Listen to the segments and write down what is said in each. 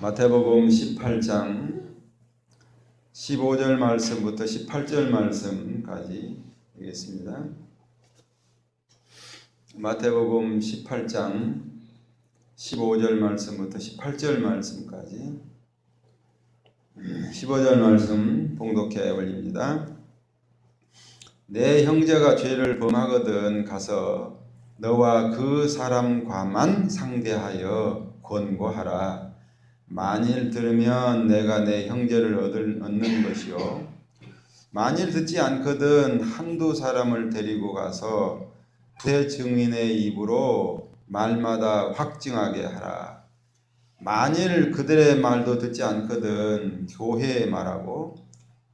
마태복음 18장 15절 말씀부터 18절 말씀까지 되겠습니다. 마태복음 18장 15절 말씀부터 18절 말씀까지 15절 말씀 봉독해 올립니다. 내 형제가 죄를 범하거든 가서 너와 그 사람과만 상대하여 권고하라. 만일 들으면 내가 내 형제를 얻는 것이요 만일 듣지 않거든 한두 사람을 데리고 가서 대 증인의 입으로 말마다 확증하게 하라. 만일 그들의 말도 듣지 않거든 교회의 말하고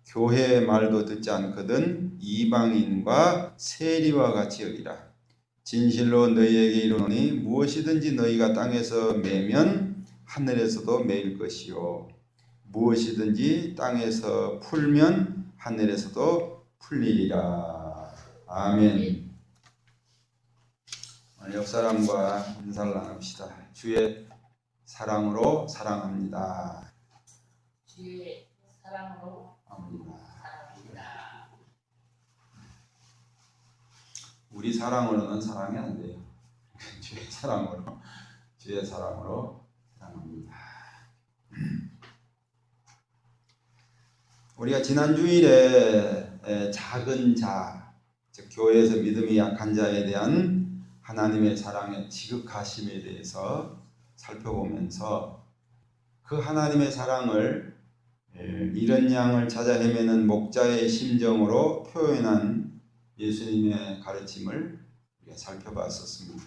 교회의 말도 듣지 않거든 이방인과 세리와 같이 여기라. 진실로 너희에게 이르노니 무엇이든지 너희가 땅에서 매면 하늘에서도 매일 것이요 무엇이든지 땅에서 풀면 하늘에서도 풀리리라. 아멘. 옆 사람과 인사를 나눕시다. 주의 사랑으로 사랑합니다. 주의 사랑으로 사랑합니다. 우리 사랑으로는 사랑이 안 돼요. 주의 사랑으로 사랑합니다. 우리가 지난 주일에 작은 자, 즉 교회에서 믿음이 약한 자에 대한 하나님의 사랑의 지극하심에 대해서 살펴보면서 그 하나님의 사랑을 잃은 양을 찾아 헤매는 목자의 심정으로 표현한 예수님의 가르침을 우리가 살펴봤었습니다.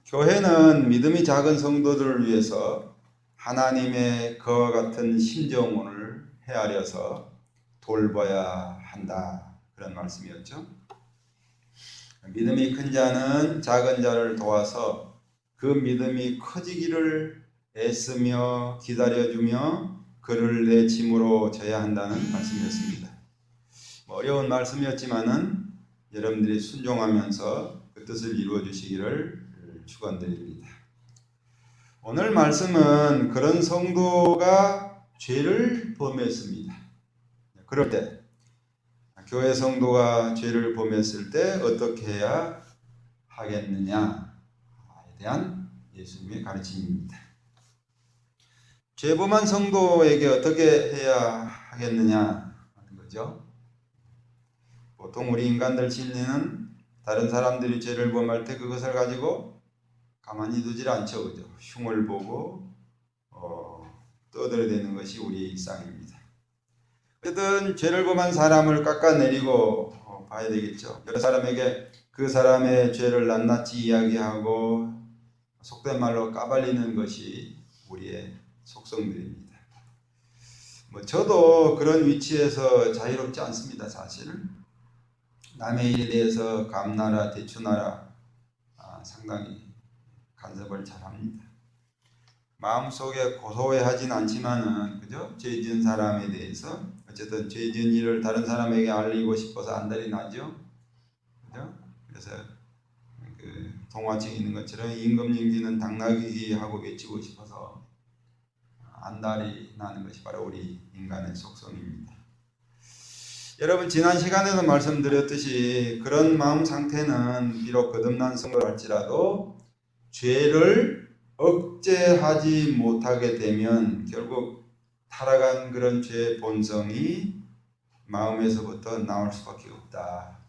교회는 믿음이 작은 성도들을 위해서 하나님의 그와 같은 심정을 헤아려서 돌봐야 한다. 그런 말씀이었죠. 믿음이 큰 자는 작은 자를 도와서 그 믿음이 커지기를 애쓰며 기다려주며 그를 내 짐으로 져야 한다는 말씀이었습니다. 어려운 말씀이었지만은 여러분들이 순종하면서 그 뜻을 이루어 주시기를 축원드립니다. 오늘 말씀은 그런 성도가 죄를 범했습니다. 그럴 때 교회 성도가 죄를 범했을 때 어떻게 해야 하겠느냐에 대한 예수님의 가르침입니다. 죄 범한 성도에게 어떻게 해야 하겠느냐 하는 거죠. 보통 우리 인간들 심리는 다른 사람들이 죄를 범할 때 그것을 가지고 가만히 두질 않죠. 그죠? 흉을 보고 떠들어대는 것이 우리의 일상입니다. 어쨌든 죄를 범한 사람을 깎아내리고 봐야 되겠죠. 여러 사람에게 그 사람의 죄를 낱낱이 이야기하고 속된 말로 까발리는 것이 우리의 속성들입니다. 저도 그런 위치에서 자유롭지 않습니다. 사실은. 남의 일에 대해서 감나라 대추나라 상당히 간섭을 잘합니다. 마음속에 고소해하진 않지만은 그죠? 죄 지은 사람에 대해서 어쨌든 죄 지은 일을 다른 사람에게 알리고 싶어서 안달이 나죠. 그죠? 그래서 그 동화책에 있는 것처럼 임금님기는 당나귀 하고 외치고 싶어서 안달이 나는 것이 바로 우리 인간의 속성입니다. 여러분 지난 시간에도 말씀드렸듯이 그런 마음 상태는 비록 거듭난 성도랄지라도 죄를 억제하지 못하게 되면 결국 타락한 그런 죄의 본성이 마음에서부터 나올 수밖에 없다.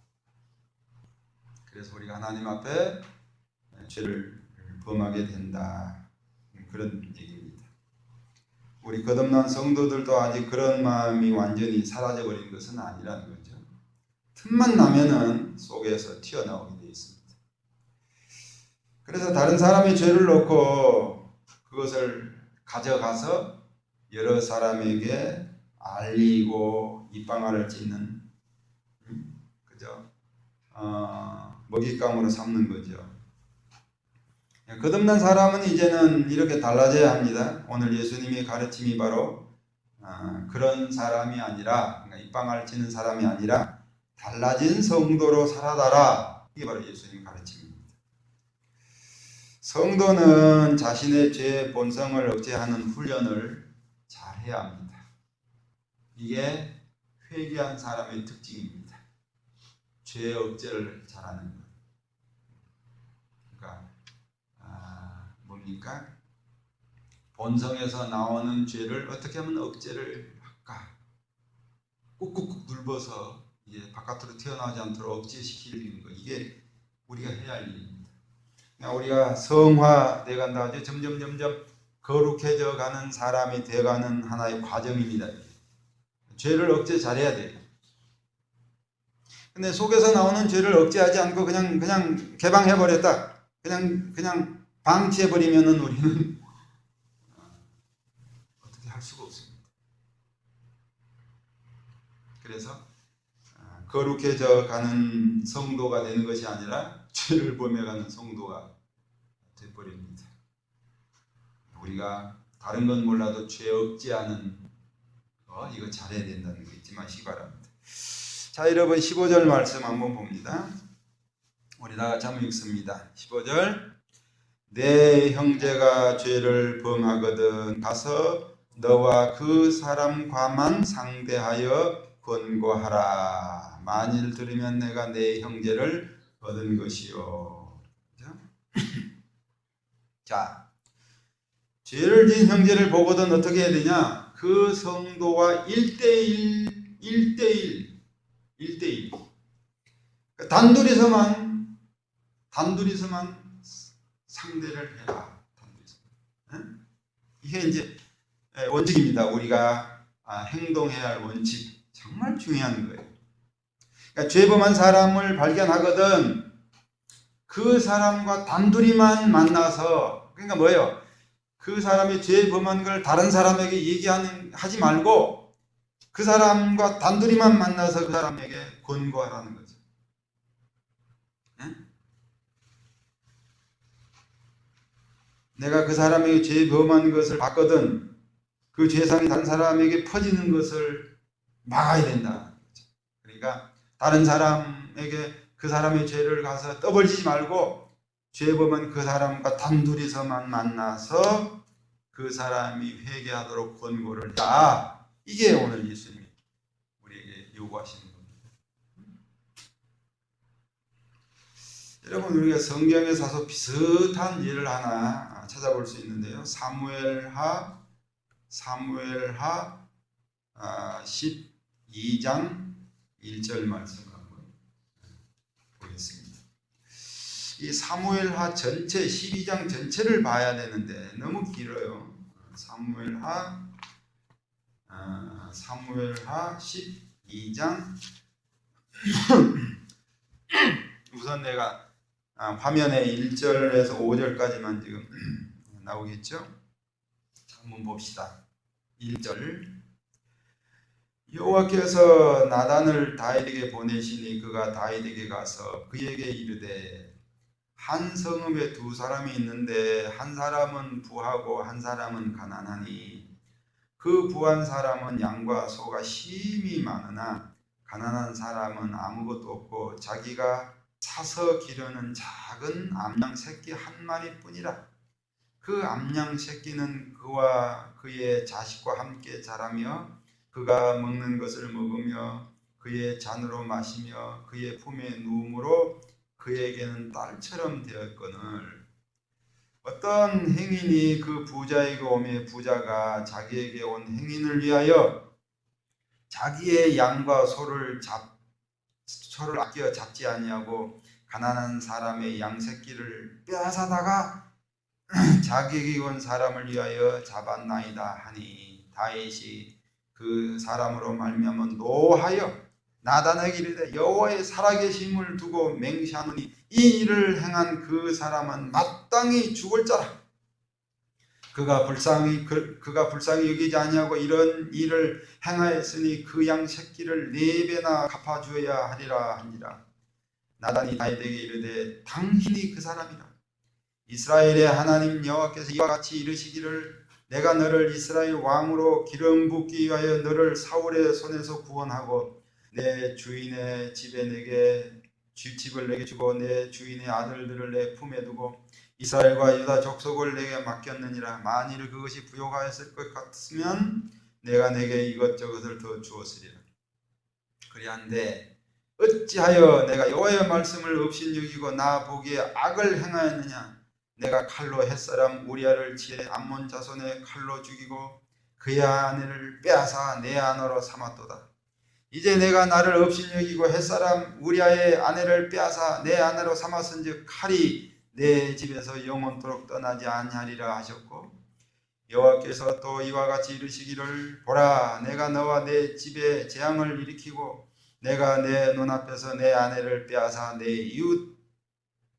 그래서 우리가 하나님 앞에 죄를 범하게 된다. 그런 얘기입니다. 우리 거듭난 성도들도 아직 그런 마음이 완전히 사라져버린 것은 아니라는 거죠. 틈만 나면은 속에서 튀어나오게 되어 있습니다. 그래서 다른 사람의 죄를 놓고 그것을 가져가서 여러 사람에게 알리고 입방아를 찢는 그죠? 먹잇감으로 삼는 거죠. 거듭난 사람은 이제는 이렇게 달라져야 합니다. 오늘 예수님의 가르침이 바로 그런 사람이 아니라 그러니까 입방아를 찌는 사람이 아니라 달라진 성도로 살아가라. 이게 바로 예수님의 가르침입니다. 성도는 자신의 죄 본성을 억제하는 훈련을 잘 해야 합니다. 이게 회개한 사람의 특징입니다. 죄 억제를 잘하는 것. 그러니까 뭡니까? 본성에서 나오는 죄를 어떻게 하면 억제를 할까? 꾹꾹꾹 눌러서 이제 바깥으로 튀어나오지 않도록 억제시키는 거. 이게 우리가 해야 할 일입니다. 우리가 성화돼 간다 하죠. 점점 거룩해져 가는 사람이 되어가는 하나의 과정입니다. 죄를 억제 잘해야 돼요. 근데 속에서 나오는 죄를 억제하지 않고 그냥 개방해버렸다. 그냥 방치해버리면은 우리는 어떻게 할 수가 없습니다. 그래서 거룩해져 가는 성도가 되는 것이 아니라 죄를 범해가는 성도가 되어버립니다. 우리가 다른 건 몰라도 죄 억제하는 거 이거 잘해야 된다는 거 잊지 마시기 바랍니다. 자, 여러분 15절 말씀 한번 봅니다. 우리 다 같이 한번 읽습니다. 15절. 내 형제가 죄를 범하거든 가서 너와 그 사람과만 상대하여 권고하라. 만일 들으면 내가 내 형제를 얻은 것이요. 자, 죄를 지은 형제를 보거든 어떻게 해야 되냐? 그 성도와 1대1 단둘이서만 상대를 해라. 이게 이제 원칙입니다. 우리가 행동해야 할 원칙. 정말 중요한 거예요. 그러니까 죄범한 사람을 발견하거든 그 사람과 단둘이만 만나서, 그러니까 뭐예요? 그 사람이 죄범한 걸 다른 사람에게 하지 말고 그 사람과 단둘이만 만나서 그 사람에게 권고하라는 거죠. 내가 그 사람에게 죄범한 것을 봤거든 그 죄상이 다른 사람에게 퍼지는 것을 막아야 된다. 그러니까 다른 사람에게 그 사람의 죄를 가서 떠벌리지 말고 죄범한 그 사람과 단둘이서만 만나서 그 사람이 회개하도록 권고를 했다. 이게 오늘 예수님이 우리에게 요구하시는 겁니다. 여러분, 우리가 성경에서 다소 비슷한 예를 하나 찾아볼 수 있는데요. 사무엘하 12장 1절 말씀을 한번 보겠습니다. 이 사무엘하 전체 12장 전체를 봐야 되는데 너무 길어요. 사무엘하 12장 우선 내가 화면에 1절에서 5절까지만 지금 나오겠죠? 한번 봅시다. 1절. 여호와께서 나단을 다윗에게 보내시니 그가 다윗에게 가서 그에게 이르되 한 성읍에 두 사람이 있는데 한 사람은 부하고 한 사람은 가난하니 그 부한 사람은 양과 소가 심히 많으나 가난한 사람은 아무것도 없고 자기가 사서 기르는 작은 암양 새끼 한 마리뿐이라. 그 암양 새끼는 그와 그의 자식과 함께 자라며 그가 먹는 것을 먹으며 그의 잔으로 마시며 그의 품에 누움으로 그에게는 딸처럼 되었거늘 어떤 행인이 그 부자에게 오매 부자가 자기에게 온 행인을 위하여 자기의 양과 소를 아껴 잡지 아니하고 가난한 사람의 양 새끼를 빼앗아다가 자기에게 온 사람을 위하여 잡았나이다 하니 다윗이 그 사람으로 말미암아 노하여 나단에게 이르되 여호와의 살아계심을 두고 맹세하노니 이 일을 행한 그 사람은 마땅히 죽을 자라. 그가 불쌍히 여기지 아니하고 이런 일을 행하였으니 그 양 새끼를 4배나 갚아주어야 하리라 하니라. 나단이 다윗에게 이르되 당신이 그 사람이라. 이스라엘의 하나님 여호와께서 이와 같이 이르시기를 내가 너를 이스라엘 왕으로 기름 붓기 위하여 너를 사울의 손에서 구원하고 내 주인의 집에 집을 내게 주고 내 주인의 아들들을 내 품에 두고 이스라엘과 유다 족속을 내게 맡겼느니라. 만일 그것이 부요하였을 것 같으면 내가 내게 이것저것을 더 주었으리라. 그리한데 어찌하여 내가 여호와의 말씀을 업신여기고 나 보기에 악을 행하였느냐. 내가 칼로 햇사람 우리아를 치에 암몬 자손의 칼로 죽이고 그의 아내를 빼앗아 내 아내로 삼았도다. 이제 내가 나를 업신여기고 햇사람 우리아의 아내를 빼앗아 내 아내로 삼았은즉 칼이 내 집에서 영원토록 떠나지 아니하리라 하셨고, 여호와께서 또 이와 같이 이르시기를 보라, 내가 너와 내 집에 재앙을 일으키고 내가 내 눈앞에서 내 아내를 빼앗아 내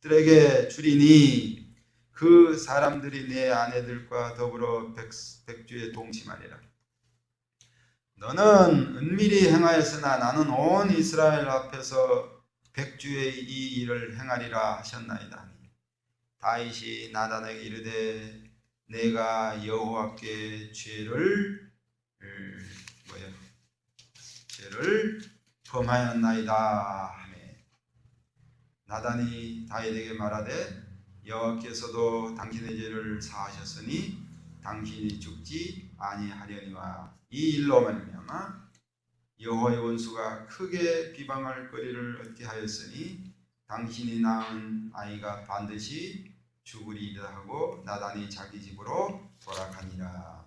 이웃들에게 주리니 그 사람들이 내 아내들과 더불어 백주에 동침하리라. 너는 은밀히 행하였으나 나는 온 이스라엘 앞에서 백주의 이 일을 행하리라 하셨나이다. 다윗이 나단에게 이르되 내가 여호와께 죄를 범하였나이다 하매, 나단이 다윗에게 말하되 여호와께서도 당신의 죄를 사하셨으니 당신이 죽지 아니하려니와 이 일로 말미암아 여호와의 원수가 크게 비방할 거리를 얻게 하였으니 당신이 낳은 아이가 반드시 죽으리이다 하고 나단이 자기 집으로 돌아가니라.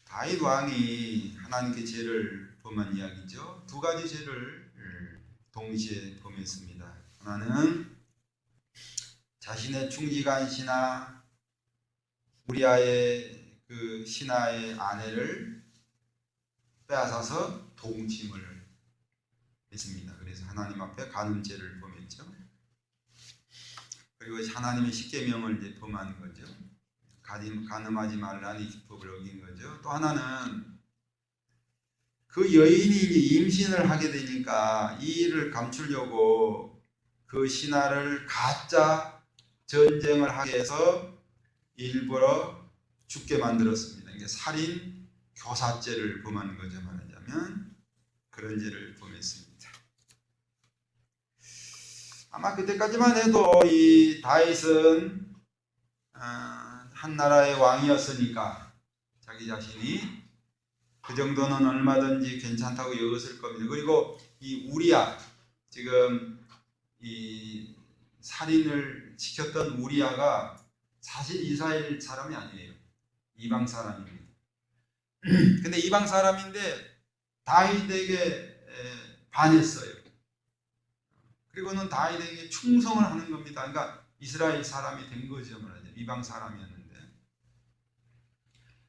다윗 왕이 하나님께 죄를 범한 이야기죠. 두 가지 죄를 동시에 범했습니다. 하나는 자신의 충직한 신하 우리아의 그 신하의 아내를 빼앗아서 동침을 했습니다. 그래서 하나님 앞에 간음죄를 범했죠. 그리고 하나님의 십계명을 이제 범한 거죠. 간음하지 말라는 이 기법을 어긴 거죠. 또 하나는 그 여인이 이제 임신을 하게 되니까 이 일을 감추려고 그 신하를 가짜 전쟁을 하게 해서 일부러 죽게 만들었습니다. 이게 살인 교사죄를 범한 거죠. 말하자면 그런 죄를 범했습니다. 아마 그때까지만 해도 이 다윗은 한 나라의 왕이었으니까 자기 자신이 그 정도는 얼마든지 괜찮다고 여겼을 겁니다. 그리고 이 우리아, 지금 이 살인을 시켰던 우리아가 사실 이스라엘 사람이 아니에요. 이방 사람입니다. 근데 이방 사람인데 다윗에게 반했어요. 그리고는 다윗에게 충성을 하는 겁니다. 그러니까 이스라엘 사람이 된 거죠. 말하자면 이방 사람이었는데.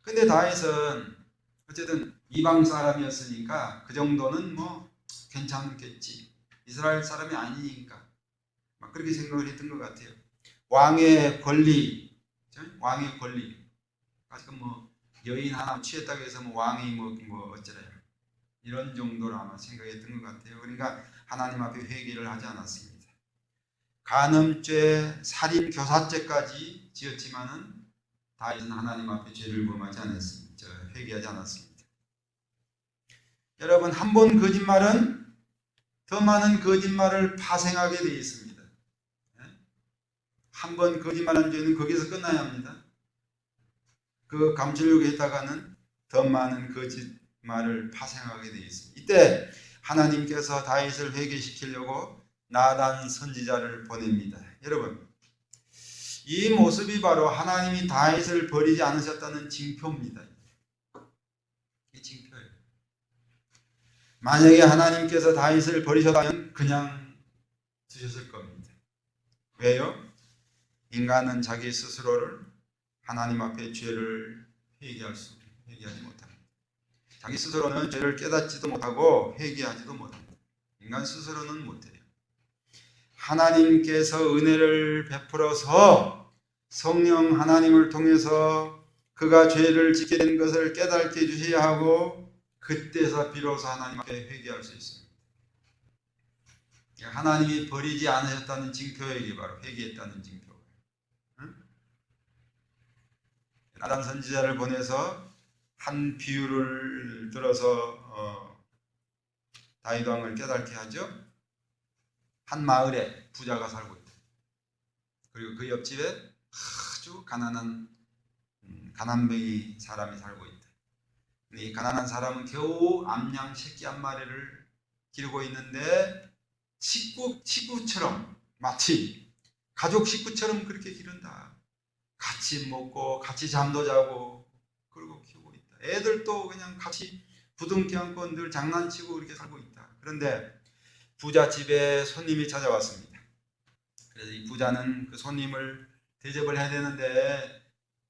근데 다윗은 어쨌든 이방 사람이었으니까 그 정도는 뭐 괜찮겠지. 이스라엘 사람이 아니니까 막 그렇게 생각을 했던 것 같아요. 왕의 권리, 아직 뭐 여인 하나 취했다고 해서 뭐 왕이 뭐 어쩌래요. 이런 정도로 아마 생각했던 것 같아요. 그러니까 하나님 앞에 회개를 하지 않았습니다. 간음죄, 살인, 교사죄까지 지었지만은 다윗은 하나님 앞에 죄를 범하지 않았습니다. 회개하지 않았습니다. 여러분, 한 번 거짓말은 더 많은 거짓말을 파생하게 되어 있습니다. 한 번 거짓말한 죄는 거기서 끝나야 합니다. 그 감추려고 했다가는 더 많은 거짓말을 파생하게 되어 있습니다. 이때 하나님께서 다윗을 회개시키려고 나단 선지자를 보냅니다. 여러분, 이 모습이 바로 하나님이 다윗을 버리지 않으셨다는 징표입니다. 이 징표예요. 만약에 하나님께서 다윗을 버리셨다면 그냥 두셨을 겁니다. 왜요? 인간은 자기 스스로를 하나님 앞에 죄를 회개하지 못합니다. 자기 스스로는 죄를 깨닫지도 못하고 회개하지도 못합니다. 인간 스스로는 못해요. 하나님께서 은혜를 베풀어서 성령 하나님을 통해서 그가 죄를 짓게 된 것을 깨닫게 해주셔야 하고, 그때서 비로소 하나님 앞에 회개할 수 있습니다. 하나님이 버리지 않으셨다는 징표예요. 이게 바로 회개했다는 징표. 나단 선지자를 보내서 한 비유를 들어서 다윗 왕을 깨닫게 하죠. 한 마을에 부자가 살고 있다. 그리고 그 옆집에 아주 가난뱅이 사람이 살고 있다. 이 가난한 사람은 겨우 암양 새끼 한 마리를 기르고 있는데 식구처럼, 마치 가족 식구처럼 그렇게 기른다. 같이 먹고 같이 잠도 자고 그러고 키우고 있다. 애들도 그냥 같이 부둥켜 안고 늘 장난치고 그렇게 살고 있다. 그런데 부자 집에 손님이 찾아왔습니다. 그래서 이 부자는 그 손님을 대접을 해야 되는데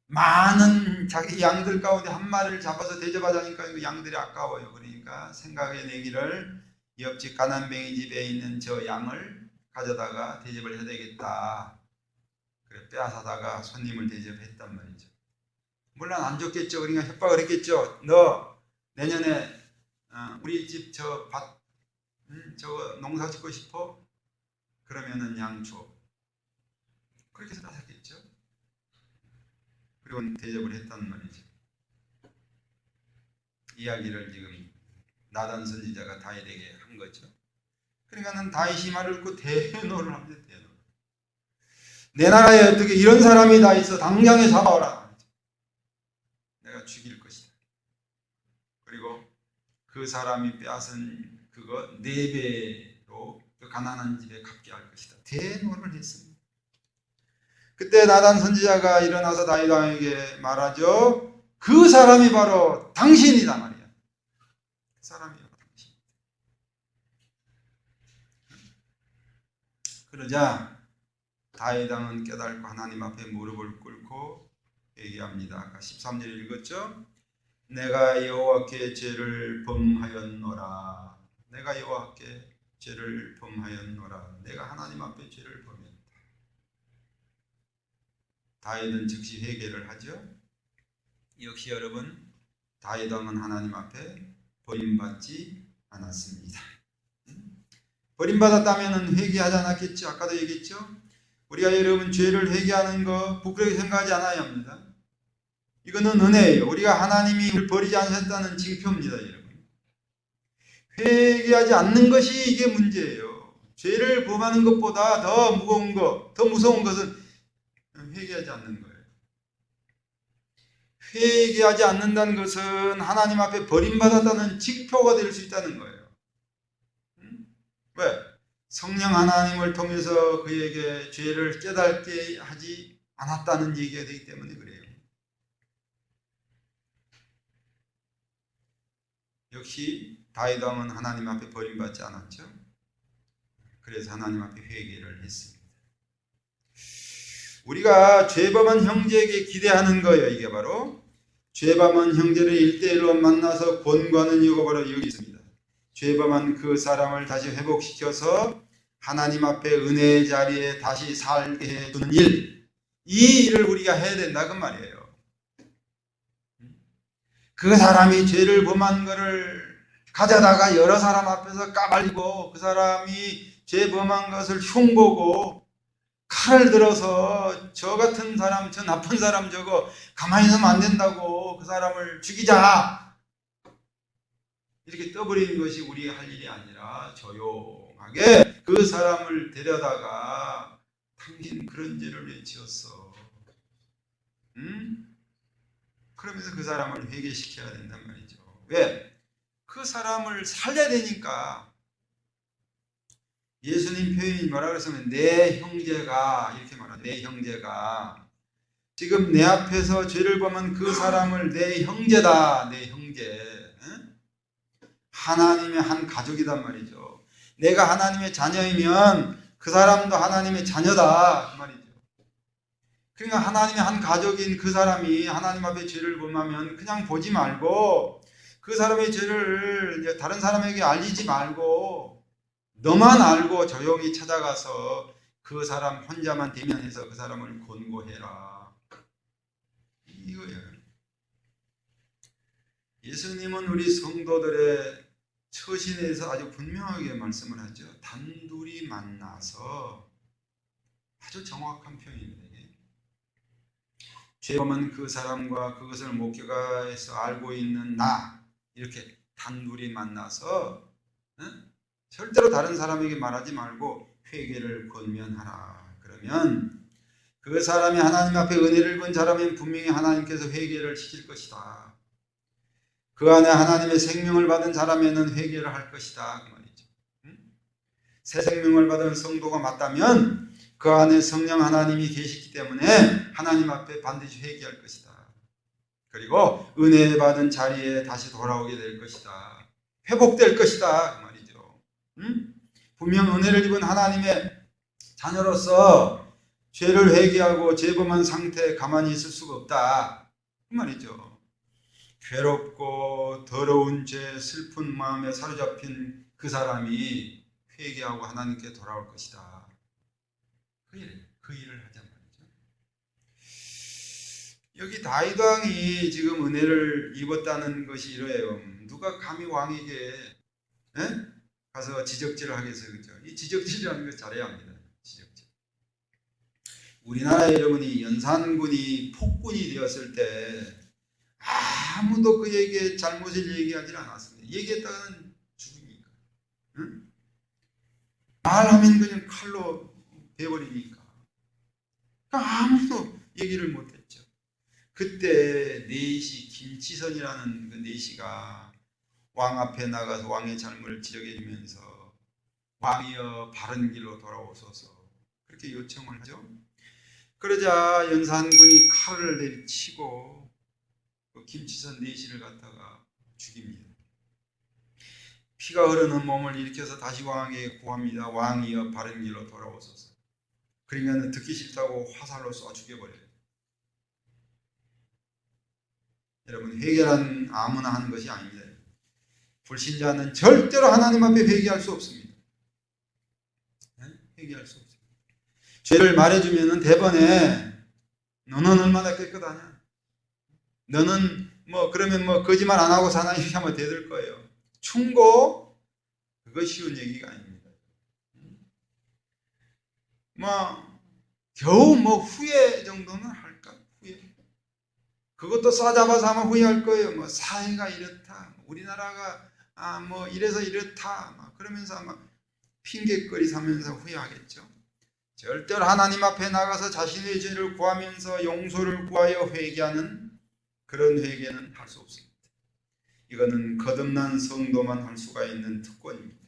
많은 자기 양들 가운데 한 마리를 잡아서 대접하자니까 그 양들이 아까워요. 그러니까 생각해 내기를 옆집 가난뱅이 집에 있는 저 양을 가져다가 대접을 해야 되겠다. 그래 빼앗아다가 손님을 대접했단 말이죠. 물론 안 줬겠죠. 그러니까 협박을 했겠죠. 너 내년에 우리 집 저 밭 저거 농사 짓고 싶어? 그러면은 양 줘. 그렇게 해서 나섰겠죠. 그리고 대접을 했단 말이죠. 이야기를 지금 나단 선지자가 다윗에게 한 거죠. 그러니까는 다윗이 말을 듣고 대노를 합니다. 대노. 내 나라에 어떻게 이런 사람이 다 있어? 당장에 잡아오라. 내가 죽일 것이다. 그리고 그 사람이 빼앗은 그거 4배로 그 가난한 집에 갚게 할 것이다. 대노를 했습니다. 그때 나단 선지자가 일어나서 다윗 왕에게 말하죠. 그 사람이 바로 당신이다 말이야. 그 사람이 바로 당신. 그러자 다윗 왕은 깨닫고 하나님 앞에 무릎을 꿇고 얘기합니다. 아까 13절 읽었죠? 내가 여호와께 죄를 범하였노라. 내가 여호와께 죄를 범하였노라. 내가 하나님 앞에 죄를 범했다. 다윗은 즉시 회개를 하죠. 역시 여러분 다윗 왕은 하나님 앞에 버림받지 않았습니다. 버림받았다면 회개하지 않았겠죠. 아까도 얘기했죠. 우리가 여러분 죄를 회개하는 거 부끄럽게 생각하지 않아야 합니다. 이거는 은혜예요. 우리가 하나님이 우리를 버리지 않으셨다는 징표입니다. 여러분 회개하지 않는 것이 이게 문제예요. 죄를 범하는 것보다 더 무거운 것, 더 무서운 것은 회개하지 않는 거예요. 회개하지 않는다는 것은 하나님 앞에 버림받았다는 징표가 될 수 있다는 거예요. 왜? 성령 하나님을 통해서 그에게 죄를 깨닫게 하지 않았다는 얘기가 되기 때문에 그래요. 역시 다윗 왕은 하나님 앞에 버림받지 않았죠. 그래서 하나님 앞에 회개를 했습니다. 우리가 죄범한 형제에게 기대하는 거예요. 이게 바로 죄범한 형제를 1대1로 만나서 권고하는 이유가 바로 여기 있습니다. 죄범한 그 사람을 다시 회복시켜서 하나님 앞에 은혜의 자리에 다시 살게 해주는 일, 이 일을 우리가 해야 된다 그 말이에요. 그 사람이 죄를 범한 것을 가져다가 여러 사람 앞에서 까발리고 그 사람이 죄 범한 것을 흉보고 칼을 들어서 저 같은 사람, 저 나쁜 사람 저거 가만히 있으면 안 된다고 그 사람을 죽이자 이렇게 떠버리는 것이 우리가 할 일이 아니라 조용하게 그 사람을 데려다가 당신 그런 죄를 왜 지었어? 그러면서 그 사람을 회개시켜야 된단 말이죠. 왜? 그 사람을 살려야 되니까. 예수님 표현이 뭐라고 했으면 내 형제가 이렇게 말하죠. 내 형제가 지금 내 앞에서 죄를 범한 그 사람을 내 형제다. 내 형제. 하나님의 한 가족이단 말이죠. 내가 하나님의 자녀이면 그 사람도 하나님의 자녀다 그 말이죠. 그러니까 하나님의 한 가족인 그 사람이 하나님 앞에 죄를 범하면 그냥 보지 말고 그 사람의 죄를 이제 다른 사람에게 알리지 말고 너만 알고 조용히 찾아가서 그 사람 혼자만 대면해서 그 사람을 권고해라. 이거예요. 예수님은 우리 성도들의 처신에서 아주 분명하게 말씀을 하죠. 단둘이 만나서 아주 정확한 표현입니다. 죄범한 그 사람과 그것을 목격해서 알고 있는 나 이렇게 단둘이 만나서 절대로 다른 사람에게 말하지 말고 회개를 권면하라. 그러면 그 사람이 하나님 앞에 은혜를 본 사람은 분명히 하나님께서 회개를 시킬 것이다. 그 안에 하나님의 생명을 받은 사람에는 회개를 할 것이다. 그 말이죠. 새 생명을 받은 성도가 맞다면 그 안에 성령 하나님이 계시기 때문에 하나님 앞에 반드시 회개할 것이다. 그리고 은혜 받은 자리에 다시 돌아오게 될 것이다. 회복될 것이다. 그 말이죠. 분명 은혜를 입은 하나님의 자녀로서 죄를 회개하고 죄범한 상태에 가만히 있을 수가 없다. 그 말이죠. 괴롭고 더러운 죄, 슬픈 마음에 사로잡힌 그 사람이 회개하고 하나님께 돌아올 것이다. 그 일을 하자 말이죠. 여기 다윗 왕이 지금 은혜를 입었다는 것이 이래요. 누가 감히 왕에게 가서 지적질을 하겠어요, 그죠? 이 지적질이라는 걸 잘해야 합니다. 지적질. 우리나라에 여러분이 연산군이 폭군이 되었을 때 아무도 그에게 잘못을 얘기하지 않았습니다. 얘기했다가는 죽으니까. 말하면 그냥 칼로 베버리니까. 아무도 얘기를 못했죠. 그때 내시 김치선이라는 그 내시가 왕 앞에 나가서 왕의 잘못을 지적해주면서 왕이여 바른 길로 돌아오소서 그렇게 요청을 하죠. 그러자 연산군이 칼을 내리치고 그 김치선 내시를 갖다가 죽입니다. 피가 흐르는 몸을 일으켜서 다시 왕에게 구합니다. 왕이여 바른 길로 돌아오소서. 그러면 듣기 싫다고 화살로 쏴 죽여버려요. 여러분, 회개란 아무나 하는 것이 아닙니다. 불신자는 절대로 하나님 앞에 회개할 수 없습니다. 회개할 수 없습니다. 죄를 말해주면 대번에 너는 얼마나 깨끗하냐? 너는 그러면 거짓말 안 하고 사나 이렇게 하면 대들 거예요. 충고? 그거 쉬운 얘기가 아닙니다. 겨우 후회 정도는 할까? 후회. 그것도 싸잡아서 하면 후회할 거예요. 사회가 이렇다. 우리나라가 이래서 이렇다. 그러면서 아마 핑계거리 삼면서 후회하겠죠. 절대로 하나님 앞에 나가서 자신의 죄를 구하면서 용서를 구하여 회개하는 그런 회개는 할 수 없습니다. 이거는 거듭난 성도만 할 수가 있는 특권입니다.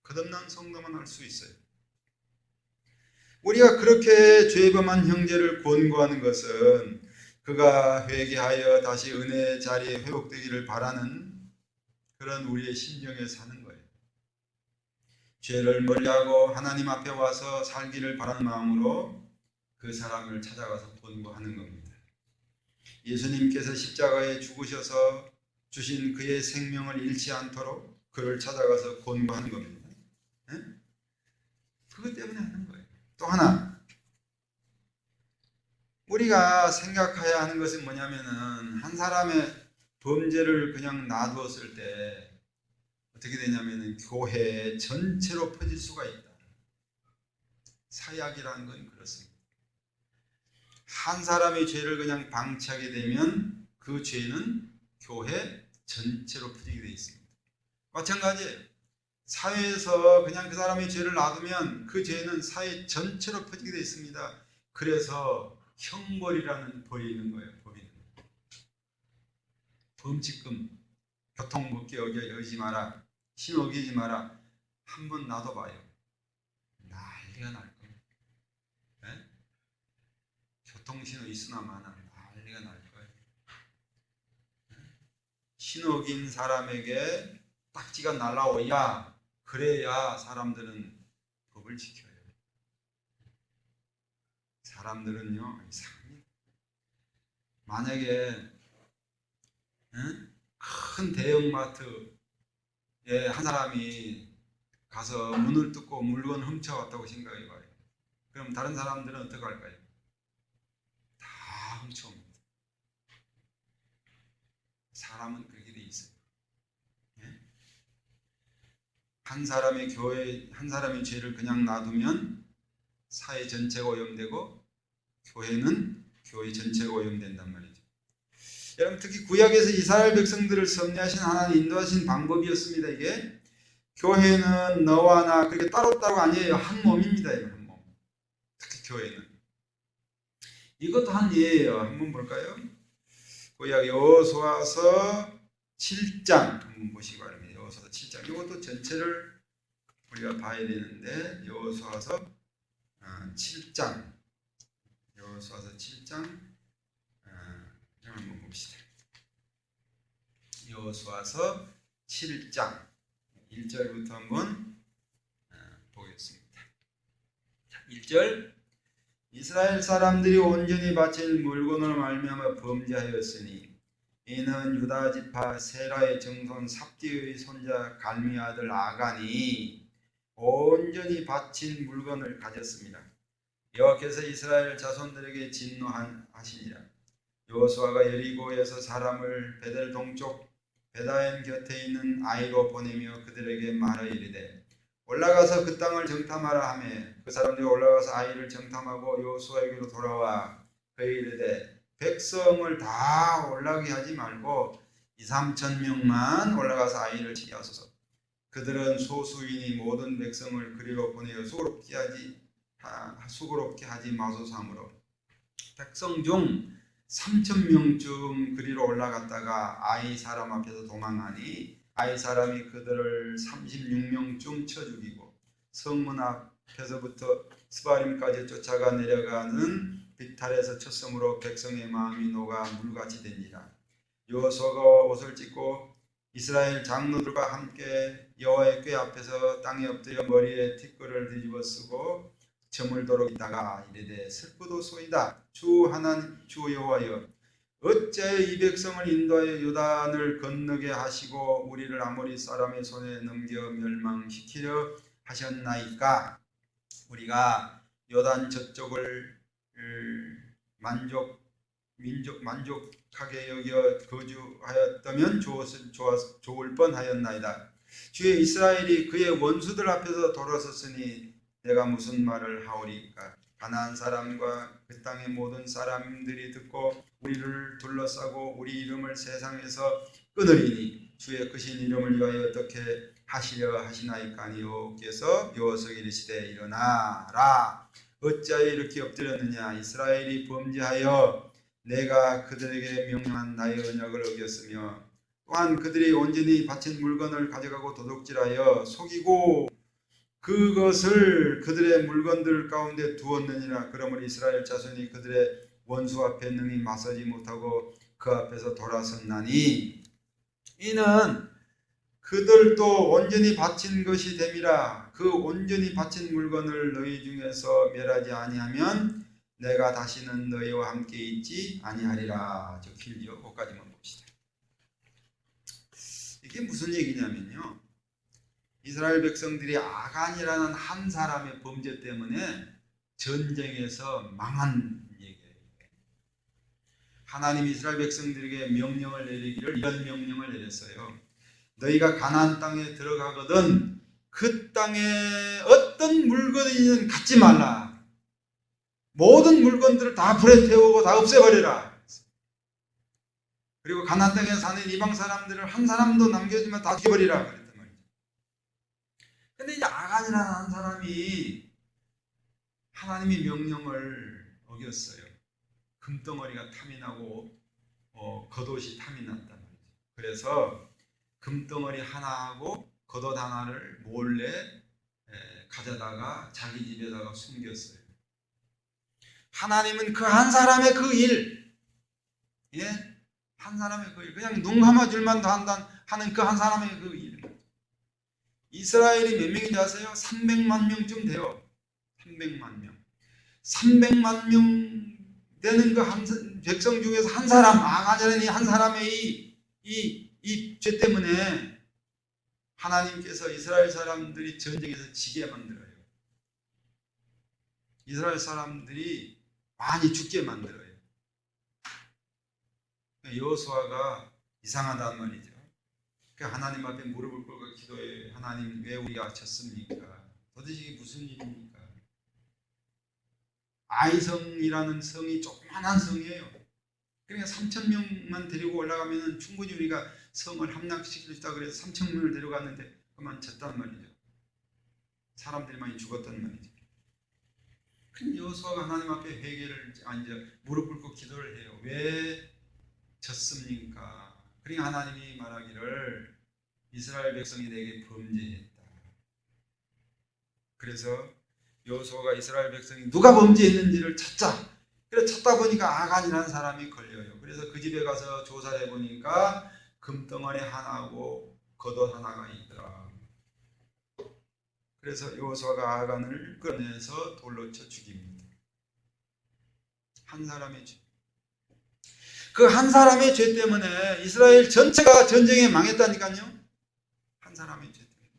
거듭난 성도만 할 수 있어요. 우리가 그렇게 죄범한 형제를 권고하는 것은 그가 회개하여 다시 은혜의 자리에 회복되기를 바라는 그런 우리의 심정에 사는 거예요. 죄를 멀리하고 하나님 앞에 와서 살기를 바라는 마음으로 그 사람을 찾아가서 권고하는 겁니다. 예수님께서 십자가에 죽으셔서 주신 그의 생명을 잃지 않도록 그를 찾아가서 권고하는 겁니다. 그것 때문에 하는 거예요. 또 하나, 우리가 생각해야 하는 것은 뭐냐면은 한 사람의 범죄를 그냥 놔두었을 때 어떻게 되냐면은 교회 전체로 퍼질 수가 있다. 사약이라는 건 그렇습니다. 한 사람의 죄를 그냥 방치하게 되면 그 죄는 교회 전체로 퍼지게 되어 있습니다. 마찬가지예요. 사회에서 그냥 그 사람의 죄를 놔두면 그 죄는 사회 전체로 퍼지게 되어 있습니다. 그래서 형벌이라는 법이 있는 거예요. 범칙금, 교통법규 어기지 마라, 신호 어기지 마라. 한번 놔둬봐요. 난리가 날 거예요. 교통신호 있으나 마나 난리가 날 거예요. 신호 어긴 사람에게 딱지가 날라오야 그래야 사람들은 법을 지켜요. 사람들은요 이상합니다. 만약에 큰 대형마트에 한 사람이 가서 문을 뚫고 물건 훔쳐왔다고 생각해봐요. 그럼 다른 사람들은 어떻게 할까요? 다 훔쳐옵니다. 사람은 그렇게 돼 있어요. 한 사람의 죄를 그냥 놔두면 사회 전체가 오염되고 교회는 교회 전체가 오염된단 말이죠. 여러분, 특히 구약에서 이스라엘 백성들을 섭리하신 하나님 인도하신 방법이었습니다. 이게 교회는 너와 나 그렇게 따로따로 아니에요. 한 몸입니다. 이거 한 몸. 특히 교회는. 이것도 한 예예요. 한번 볼까요? 구약 여호수아서 7장 한번 보시기 바랍니다. 여호수아서 7장. 이것도 전체를 우리가 봐야 되는데 여호수아서 7장. 여호수아서 7장 한번 봅시다. 여호수아서 7장 1절부터 한번 보겠습니다. 1절 이스라엘 사람들이 온전히 바칠 물건으로 말미암아 범죄하였으니 이는 유다 지파 세라의 정손 삽디의 손자 갈미 아들 아간이 온전히 바친 물건을 가졌습니다. 여호와께서 이스라엘 자손들에게 진노하시니라. 여호수아가 여리고에서 사람을 베델 동쪽 베다엔 곁에 있는 아이로 보내며 그들에게 말하 이르되 올라가서 그 땅을 정탐하라 하며 그 사람들이 올라가서 아이를 정탐하고 여호수아에게로 돌아와 그에게 이르되 백성을 다 올라가게 하지 말고 2-3천 명만 올라가서 아이를 치게 하소서. 그들은 소수이니 모든 백성을 그리로 보내어 수고롭게 하지 마소서 하므로 백성 중 3,000명쯤 그리로 올라갔다가 아이 사람 앞에서 도망하니 아이 사람이 그들을 36명쯤 쳐 죽이고 성문 앞에서부터 스바림까지 쫓아가 내려가는 비탈에서 쳤으므로 백성의 마음이 녹아 물같이 된지라. 여호수아가 옷을 찢고 이스라엘 장로들과 함께 여호와의 궤 앞에서 땅에 엎드려 머리에 티끌을 뒤집어 쓰고 저물도록 있다가 이르되 슬프도소이다. 주 하나님 주 여호와여 어찌하여 이 백성을 인도하여 요단을 건너게 하시고 우리를 아모리 사람의 손에 넘겨 멸망시키려 하셨나이까. 우리가 요단 저쪽을 만족하게 여겨 거주하였다면 좋을 뻔하였나이다. 주의 이스라엘이 그의 원수들 앞에서 돌아섰으니 내가 무슨 말을 하오리까. 가나안 사람과 그 땅의 모든 사람들이 듣고 우리를 둘러싸고 우리 이름을 세상에서 끊으리니 주의 크신 이름을 위하여 어떻게 하시려 하시나이까. 여호와께서 여호수아에게 이르시되 일어나라. 어찌하여 이렇게 엎드렸느냐. 이스라엘이 범죄하여 내가 그들에게 명령한 나의 언약을 어겼으며 또한 그들이 온전히 바친 물건을 가져가고 도둑질하여 속이고 그것을 그들의 물건들 가운데 두었느니라. 그러므로 이스라엘 자손이 그들의 원수 앞에 능히 맞서지 못하고 그 앞에서 돌아섰나니 이는 그들도 온전히 바친 것이 됨이라. 그 온전히 바친 물건을 너희 중에서 멸하지 아니하면 내가 다시는 너희와 함께 있지 아니하리라. 저 길죠. 거기까지만 봅시다. 이게 무슨 얘기냐면요, 이스라엘 백성들이 아간이라는 한 사람의 범죄 때문에 전쟁에서 망한 얘기예요. 하나님이 이스라엘 백성들에게 명령을 내리기를 이런 명령을 내렸어요. 너희가 가나안 땅에 들어가거든 그 땅에 어떤 물건이든 갖지 말라. 모든 물건들을 다 불에 태우고 다 없애버려라. 그리고 가나안 땅에 사는 이방 사람들을 한 사람도 남겨주면 다 죽여버리라 그랬단 말이죠. 근데 이제 아간이라는 한 사람이 하나님의 명령을 어겼어요. 금덩어리가 탐이 나고 겉옷이 탐이 났단 말이죠. 그래서 금덩어리 하나하고 겉옷 하나를 몰래 가져다가 자기 집에다가 숨겼어요. 하나님은 그 한 사람의 그 일, 한 사람의 그 일, 그냥 눈 감아줄만 하는 그 한 사람의 그 일. 이스라엘이 몇 명인지 아세요? 300만 명쯤 돼요. 300만 명. 300만 명 되는 그 한 백성 중에서 한 사람, 아간이라는 이 한 사람의 이 죄 때문에 하나님께서 이스라엘 사람들이 전쟁에서 지게 만들어요. 이스라엘 사람들이 많이 죽게 만들어요. 여호수아가 이상하단 말이죠. 하나님 앞에 무릎을 꿇고 기도해. 하나님 왜 우리가 졌습니까? 도대체 이게 무슨 일입니까? 아이성이라는 성이 조그만한 성이에요. 그러니까 3,000명만 데리고 올라가면 충분히 우리가 성을 함락시킬 수 있다 그래서 3,000명을 데려갔는데 그만 졌단 말이죠. 사람들이 많이 죽었단 말이죠. 그럼 여호수아가 하나님 앞에 회개를 앉아 무릎 꿇고 기도를 해요. 왜 졌습니까? 그러니까 하나님이 말하기를 이스라엘 백성이 내게 범죄했다. 그래서 여호수아가 이스라엘 백성이 누가 범죄했는지를 찾자. 그래서 찾다 보니까 아간이라는 사람이 걸려요. 그래서 그 집에 가서 조사를 해보니까 금덩어리 하나하고 겉옷 하나가 있더라. 그래서 여호수아가 아간을 끌어내서 돌로 쳐 죽입니다. 한 사람의 죄. 그 한 사람의 죄 때문에 이스라엘 전체가 전쟁에 망했다니까요. 한 사람의 죄 때문에.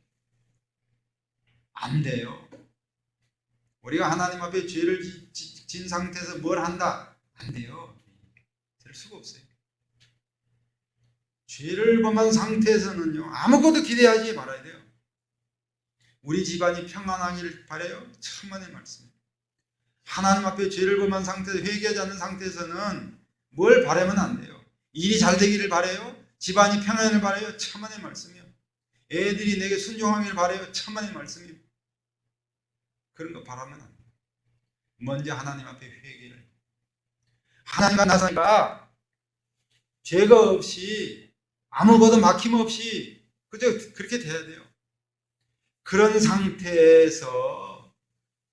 안 돼요. 우리가 하나님 앞에 죄를 진 상태에서 뭘 한다? 안 돼요. 될 수가 없어요. 죄를 범한 상태에서는요, 아무것도 기대하지 말아야 돼요. 우리 집안이 평안하기를 바라요. 천만의 말씀. 하나님 앞에 죄를 범한 상태에서 회개하지 않는 상태에서는 뭘 바라면 안 돼요. 일이 잘 되기를 바라요. 집안이 평안을 바라요. 천만의 말씀이요. 애들이 내게 순종하기를 바라요. 천만의 말씀이요. 그런 거 바라면 안 돼요. 먼저 하나님 앞에 회개를. 하나님과 나서니까 죄가 없이 아무것도 막힘없이 그저 그렇게 돼야 돼요. 그런 상태에서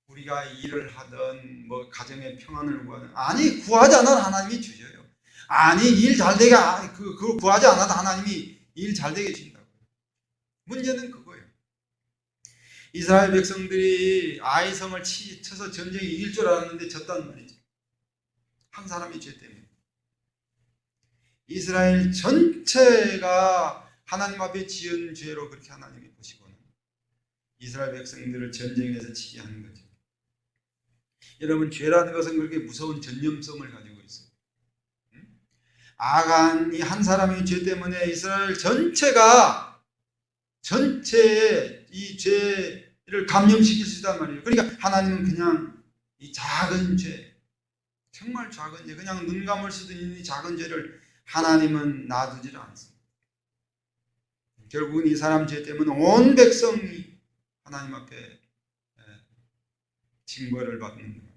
우리가 일을 하든 뭐 가정의 평안을 구하든 아니 구하지 않아도 하나님이 주셔요. 아니 일 잘되게 그걸 구하지 않아도 하나님이 일 잘되게 주신다고. 문제는 그거예요. 이스라엘 백성들이 아이성을 쳐서 전쟁에 이길 줄 알았는데 졌단 말이죠. 한 사람의 죄 때문에. 이스라엘 전체가 하나님 앞에 지은 죄로 그렇게 하나님이 보시고는 이스라엘 백성들을 전쟁에서 치게 하는 거죠. 여러분 죄라는 것은 그렇게 무서운 전념성을 가지고 있어요. 아간이 한 사람의 죄 때문에 이스라엘 전체가 전체의 이 죄를 감염시킬 수 있단 말이에요. 그러니까 하나님은 그냥 이 작은 죄, 정말 작은 죄, 그냥 눈 감을 수도 있는 이 작은 죄를 하나님은 놔두지를 않습니다. 결국은 이 사람 죄 때문에 온 백성이 하나님 앞에 징벌을 받는 거죠.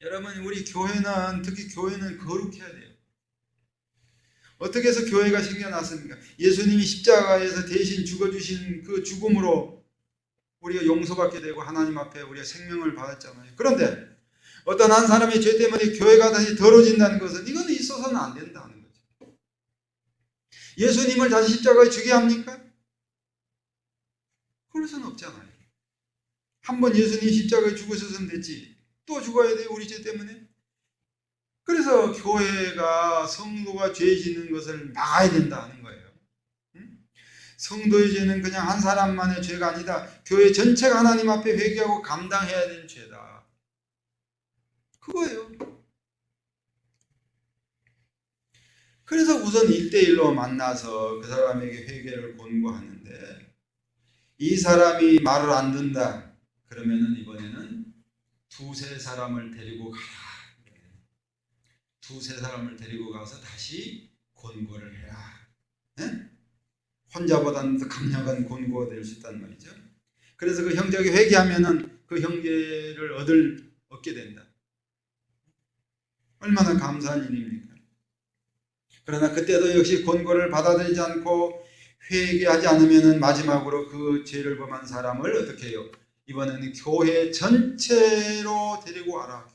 여러분 우리 교회는 특히 교회는 거룩해야 돼요. 어떻게 해서 교회가 생겨났습니까? 예수님이 십자가에서 대신 죽어주신 그 죽음으로 우리가 용서받게 되고 하나님 앞에 우리가 생명을 받았잖아요. 그런데 어떤 한 사람의 죄 때문에 교회가 다시 더러워진다는 것은 이건 있어서는 안 된다는 거죠. 예수님을 다시 십자가에 죽게 합니까? 그럴 수는 없잖아요. 한번 예수님이 십자가에 죽으셨으면 됐지. 또 죽어야 돼요, 우리 죄 때문에. 그래서 교회가 성도가 죄 짓는 것을 막아야 된다는 거예요. 성도의 죄는 그냥 한 사람만의 죄가 아니다. 교회 전체가 하나님 앞에 회개하고 감당해야 되는 죄다. 그거예요. 그래서 우선 1대1로 만나서 그 사람에게 회개를 권고하는데 이 사람이 말을 안 듣는다. 그러면은 이번에는 두세 사람을 데리고 가라. 두세 사람을 데리고 가서 다시 권고를 해라. 네? 혼자보다는 더 강력한 권고가 될 수 있단 말이죠. 그래서 그 형제에게 회개하면은 그 형제를 얻게 된다. 얼마나 감사한 일입니까? 그러나 그때도 역시 권고를 받아들이지 않고 회개하지 않으면은 마지막으로 그 죄를 범한 사람을 어떻게 해요? 이번에는 교회 전체로 데리고 와라.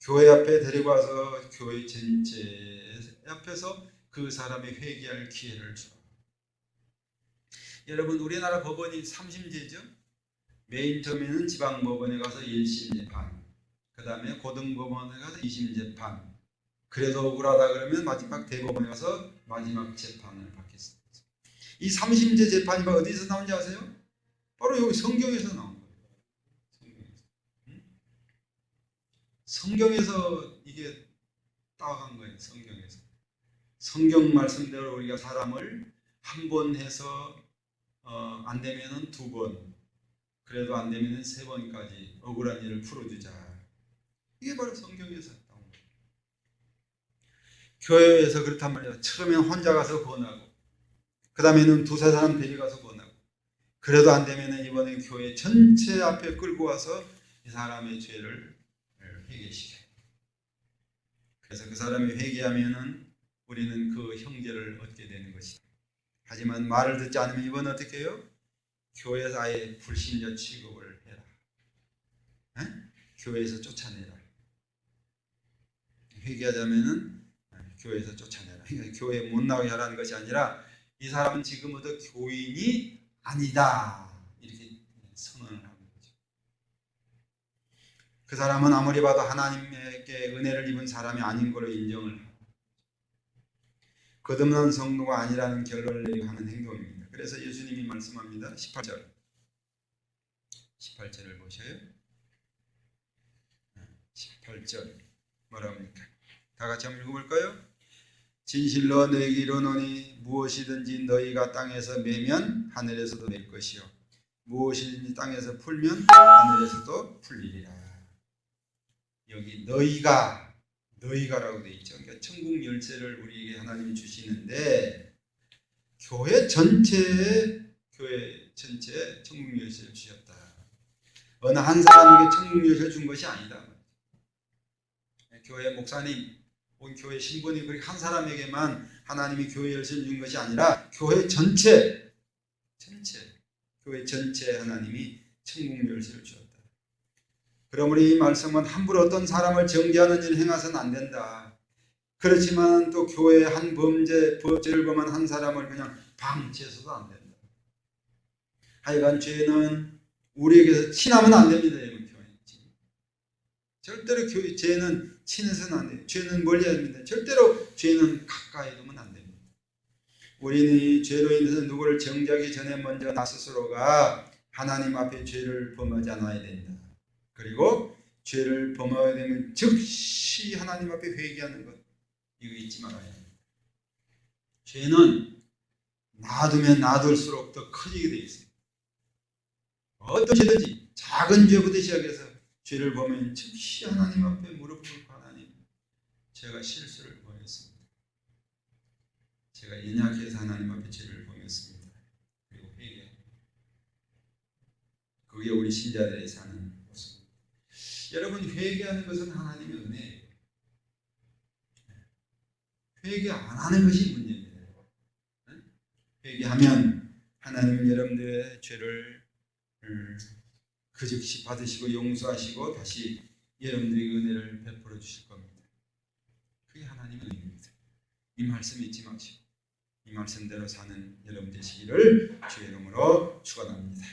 교회 앞에 데리고 와서 교회 전체 앞에서 그 사람이 회개할 기회를 줘. 여러분 우리나라 법원이 3심제죠. 메인 처음에는 지방법원에 가서 1심 재판, 그 다음에 고등법원에 가서 2심 재판, 그래도 억울하다 그러면 마지막 대법원에 가서 마지막 재판을 받겠습니다. 이 3심제 재판이 어디서 나온지 아세요? 바로 여기 성경에서 나온 거예요. 성경에서 이게 따간 거예요. 성경에서. 성경 말씀대로 우리가 사람을 한 번 해서 안 되면은 두 번, 그래도 안 되면은 세 번까지 억울한 일을 풀어주자. 이게 바로 성경에서 나온 거예요. 교회에서 그렇단 말이에요. 처음엔 혼자 가서 권하고, 그 다음에는 두세 사람 데려가서 권하고, 그래도 안 되면 이번에 교회 전체 앞에 끌고 와서 이 사람의 죄를 회개시켜요. 그래서 그 사람이 회개하면은 우리는 그 형제를 얻게 되는 것이다. 하지만 말을 듣지 않으면 이번은 어떻게 해요? 교회에서 아예 불신자 취급을 해라. 에? 교회에서 쫓아내라. 회개하자면은 교회에서 쫓아내라. 그러니까 교회에 못 나오게 하라는 것이 아니라 이 사람은 지금부터 교인이 아니다. 이렇게 선언을 하는 거죠. 그 사람은 아무리 봐도 하나님께 은혜를 입은 사람이 아닌 걸로 인정을 하고 거듭난 성도가 아니라는 결론을 내리고 하는 행동입니다. 그래서 예수님이 말씀합니다. 18절을 보셔요. 18절 뭐라 합니까? 다 같이 한번 읽어볼까요? 진실로 너희에게 이르노니 무엇이든지 너희가 땅에서 매면 하늘에서도 맬 것이요 무엇이든지 땅에서 풀면 하늘에서도 풀리리라. 여기 너희가라고 되어 있죠. 그러니까 천국 열쇠를 우리에게 하나님이 주시는데 교회 전체에 천국 열쇠를 주셨다. 어느 한 사람에게 천국 열쇠를 준 것이 아니다. 교회 목사님, 교회 신부님 그렇게 한 사람에게만 하나님이 교회 열쇠를 준 것이 아니라 교회 전체 교회 전체에 하나님이 천국 열쇠를 주었다. 그러므로 이 말씀은 함부로 어떤 사람을 정죄하는 일을 행해서는 안 된다. 그렇지만 또 교회에 한 죄를 범한 한 사람을 그냥 방치해서도 안 된다. 하여간 죄는 우리에게서 친하면 안 됩니다. 절대로 죄는 친해서는 안 돼요. 죄는 멀리 해야 됩니다. 절대로 죄는 가까이 두면 안 됩니다. 우리는 이 죄로 인해서 누구를 정죄하기 전에 먼저 나 스스로가 하나님 앞에 죄를 범하지 않아야 된다. 그리고 죄를 범하게 되면 즉시 하나님 앞에 회개하는 것, 이거 잊지 말아야 합니다. 죄는 놔두면 놔둘수록 더 커지게 되어 있습니다. 어떤 죄든지 작은 죄부터 시작해서 죄를 범하면 즉시 하나님 앞에 무릎 꿇고 하나님, 제가 실수를 범했습니다. 제가 연약해서 하나님 앞에 죄를 범했습니다. 그리고 회개합니다. 그게 우리 신자들의 사는 모습입니다. 여러분, 회개하는 것은 하나님의 은혜예요. 회개 안 하는 것이 문제입니다. 회개하면 하나님은 여러분들의 죄를 그 즉시 받으시고 용서하시고 다시 여러분들에게 은혜를 베풀어 주실 겁니다. 그게 하나님의 은혜입니다. 이 말씀 잊지 마시고 이 말씀대로 사는 여러분 되시기를 주의 이름으로 축원합니다.